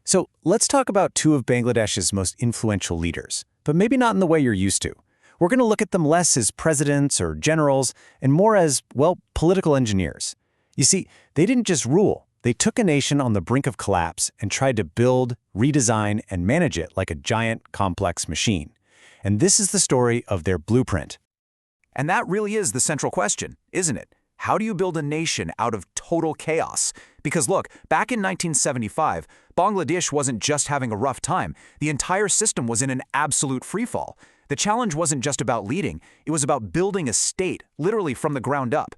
So let's talk about two of Bangladesh's most influential leaders, but maybe not in the way you're used to. We're going to look at them less as presidents or generals and more as, well, political engineers. You see, they didn't just rule. They took a nation on the brink of collapse and tried to build, redesign, and manage it like a giant, complex machine. And this is the story of their blueprint. And that really is the central question, isn't it? How do you build a nation out of total chaos? Because look, back in 1975, Bangladesh wasn't just having a rough time. The entire system was in an absolute freefall. The challenge wasn't just about leading, it was about building a state, literally from the ground up.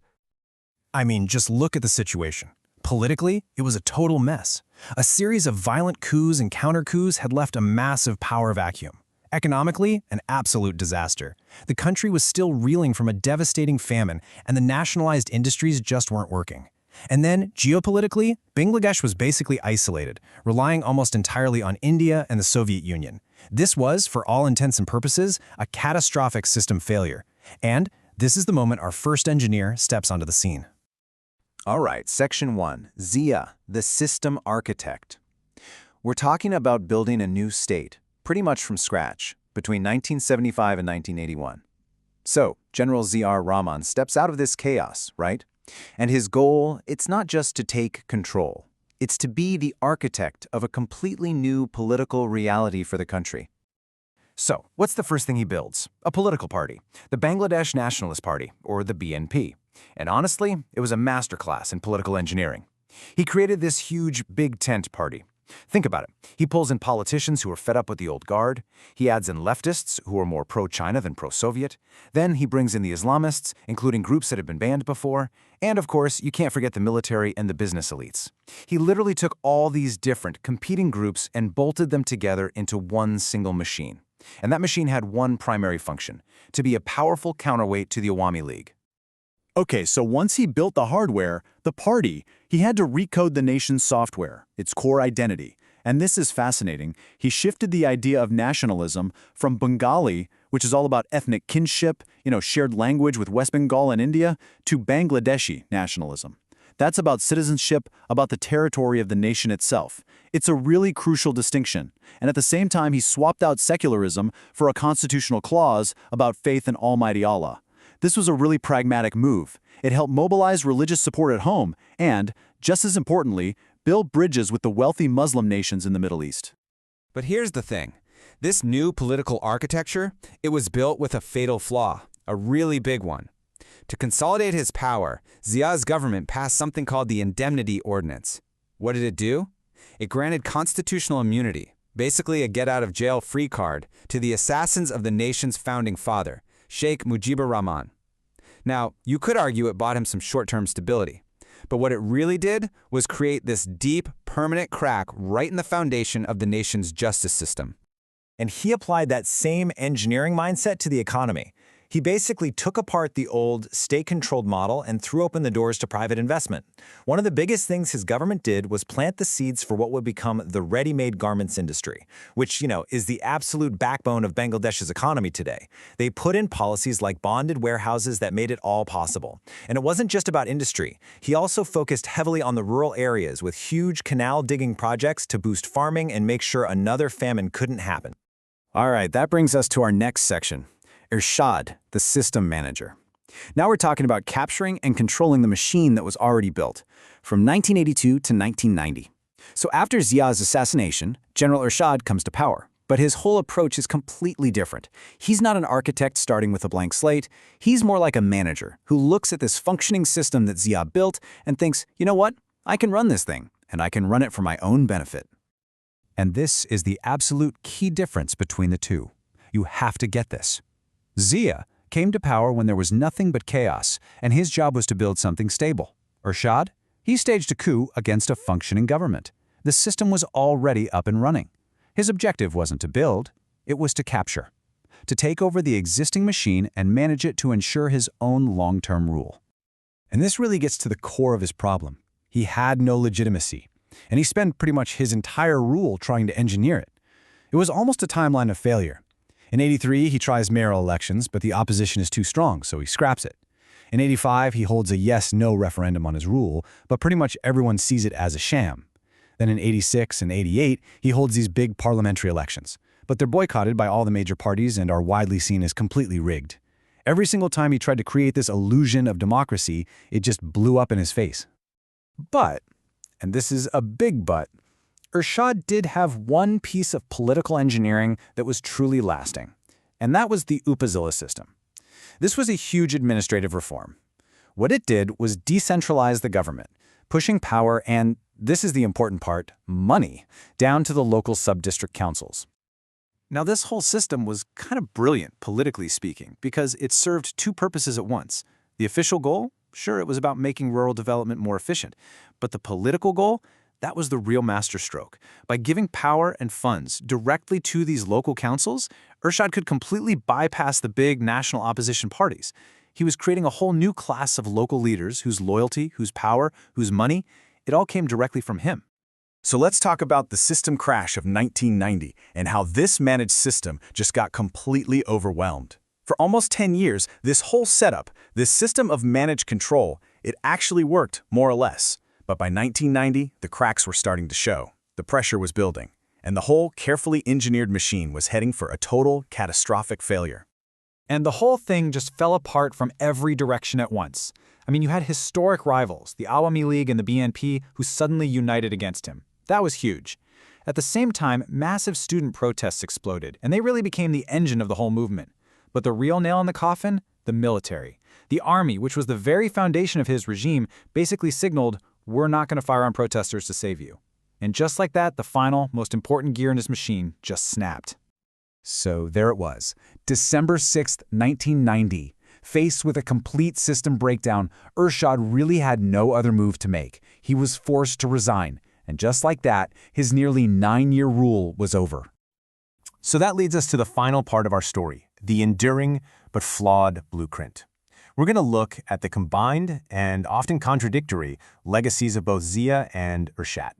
I mean, just look at the situation. Politically, it was a total mess. A series of violent coups and counter-coups had left a massive power vacuum. Economically, an absolute disaster. The country was still reeling from a devastating famine, and the nationalized industries just weren't working. And then, geopolitically, Bangladesh was basically isolated, relying almost entirely on India and the Soviet Union. This was, for all intents and purposes, a catastrophic system failure. And this is the moment our first engineer steps onto the scene. All right, Section 1, Zia, the system architect. We're talking about building a new state, pretty much from scratch, between 1975 and 1981. So, General Z.R. Rahman steps out of this chaos, right? And his goal, it's not just to take control. It's to be the architect of a completely new political reality for the country. So, what's the first thing he builds? A political party, the Bangladesh Nationalist Party, or the BNP. And honestly, it was a masterclass in political engineering. He created this huge big tent party. Think about it. He pulls in politicians who are fed up with the old guard. He adds in leftists who are more pro-China than pro-Soviet. Then he brings in the Islamists, including groups that had been banned before. And of course, you can't forget the military and the business elites. He literally took all these different competing groups and bolted them together into one single machine. And that machine had one primary function: to be a powerful counterweight to the Awami League. Okay, so once he built the hardware, the party, he had to recode the nation's software, its core identity. And this is fascinating. He shifted the idea of nationalism from Bengali, which is all about ethnic kinship, shared language with West Bengal and India, to Bangladeshi nationalism. That's about citizenship, about the territory of the nation itself. It's a really crucial distinction. And at the same time, he swapped out secularism for a constitutional clause about faith in Almighty Allah. This was a really pragmatic move. It helped mobilize religious support at home and, just as importantly, build bridges with the wealthy Muslim nations in the Middle East. But here's the thing. This new political architecture, it was built with a fatal flaw, a really big one. To consolidate his power, Zia's government passed something called the Indemnity Ordinance. What did it do? It granted constitutional immunity, basically a get-out-of-jail-free card, to the assassins of the nation's founding father, Sheikh Mujibur Rahman. Now, you could argue it bought him some short-term stability, but what it really did was create this deep, permanent crack right in the foundation of the nation's justice system. And he applied that same engineering mindset to the economy. He basically took apart the old state-controlled model and threw open the doors to private investment. One of the biggest things his government did was plant the seeds for what would become the ready-made garments industry, which, is the absolute backbone of Bangladesh's economy today. They put in policies like bonded warehouses that made it all possible. And it wasn't just about industry. He also focused heavily on the rural areas with huge canal-digging projects to boost farming and make sure another famine couldn't happen. All right, that brings us to our next section. Irshad, the system manager. Now we're talking about capturing and controlling the machine that was already built, from 1982 to 1990. So after Zia's assassination, General Irshad comes to power, but his whole approach is completely different. He's not an architect starting with a blank slate. He's more like a manager who looks at this functioning system that Zia built and thinks, you know what? I can run this thing, and I can run it for my own benefit. And this is the absolute key difference between the two. You have to get this. Zia came to power when there was nothing but chaos, and his job was to build something stable. Irshad? He staged a coup against a functioning government. The system was already up and running. His objective wasn't to build, it was to capture. To take over the existing machine and manage it to ensure his own long-term rule. And this really gets to the core of his problem. He had no legitimacy, and he spent pretty much his entire rule trying to engineer it. It was almost a timeline of failure. In '83, he tries mayoral elections, but the opposition is too strong, so he scraps it. In '85, he holds a yes-no referendum on his rule, but pretty much everyone sees it as a sham. Then in 86 and 88, he holds these big parliamentary elections. But they're boycotted by all the major parties and are widely seen as completely rigged. Every single time he tried to create this illusion of democracy, it just blew up in his face. But, and this is a big but, Ershad did have one piece of political engineering that was truly lasting, and that was the Upazila system. This was a huge administrative reform. What it did was decentralize the government, pushing power and, this is the important part, money, down to the local sub-district councils. Now, this whole system was kind of brilliant, politically speaking, because it served two purposes at once. The official goal? Sure, it was about making rural development more efficient. But the political goal? That was the real masterstroke. By giving power and funds directly to these local councils, Ershad could completely bypass the big national opposition parties. He was creating a whole new class of local leaders whose loyalty, whose power, whose money, it all came directly from him. So let's talk about the system crash of 1990 and how this managed system just got completely overwhelmed. For almost 10 years, this whole setup, this system of managed control, it actually worked more or less. But by 1990, the cracks were starting to show. The pressure was building, and the whole carefully engineered machine was heading for a total, catastrophic failure. And the whole thing just fell apart from every direction at once. I mean, you had historic rivals, the Awami League and the BNP, who suddenly united against him. That was huge. At the same time, massive student protests exploded, and they really became the engine of the whole movement. But the real nail in the coffin? The military. The army, which was the very foundation of his regime, basically signaled, we're not going to fire on protesters to save you. And just like that, the final, most important gear in his machine just snapped. So there it was, December 6th, 1990. Faced with a complete system breakdown, Ershad really had no other move to make. He was forced to resign. And just like that, his nearly 9-year rule was over. So that leads us to the final part of our story, the enduring but flawed blueprint. We're going to look at the combined and often contradictory legacies of both Zia and Ershad.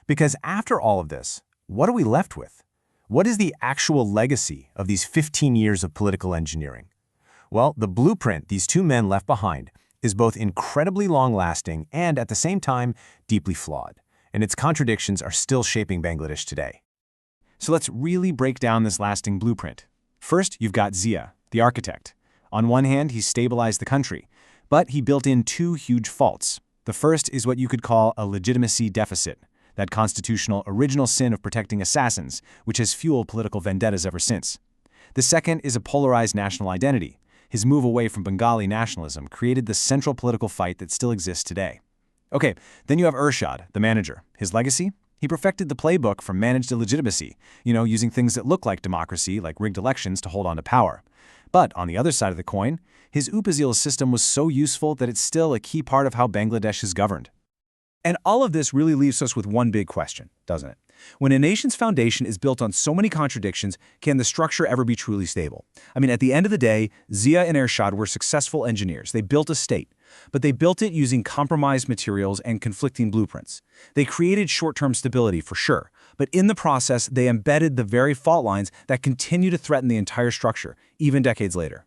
Because after all of this, what are we left with? What is the actual legacy of these 15 years of political engineering? Well, the blueprint these two men left behind is both incredibly long-lasting and, at the same time, deeply flawed. And its contradictions are still shaping Bangladesh today. So let's really break down this lasting blueprint. First, you've got Zia, the architect. On one hand, he stabilized the country, but he built in two huge faults. The first is what you could call a legitimacy deficit, that constitutional original sin of protecting assassins, which has fueled political vendettas ever since. The second is a polarized national identity. His move away from Bengali nationalism created the central political fight that still exists today. Okay, then you have Ershad, the manager. His legacy? He perfected the playbook for managed illegitimacy, using things that look like democracy, like rigged elections, to hold on to power. But on the other side of the coin, his Upazila system was so useful that it's still a key part of how Bangladesh is governed. And all of this really leaves us with one big question, doesn't it? When a nation's foundation is built on so many contradictions, can the structure ever be truly stable? I mean, at the end of the day, Zia and Ershad were successful engineers. They built a state, but they built it using compromised materials and conflicting blueprints. They created short-term stability for sure, but in the process, they embedded the very fault lines that continue to threaten the entire structure, even decades later.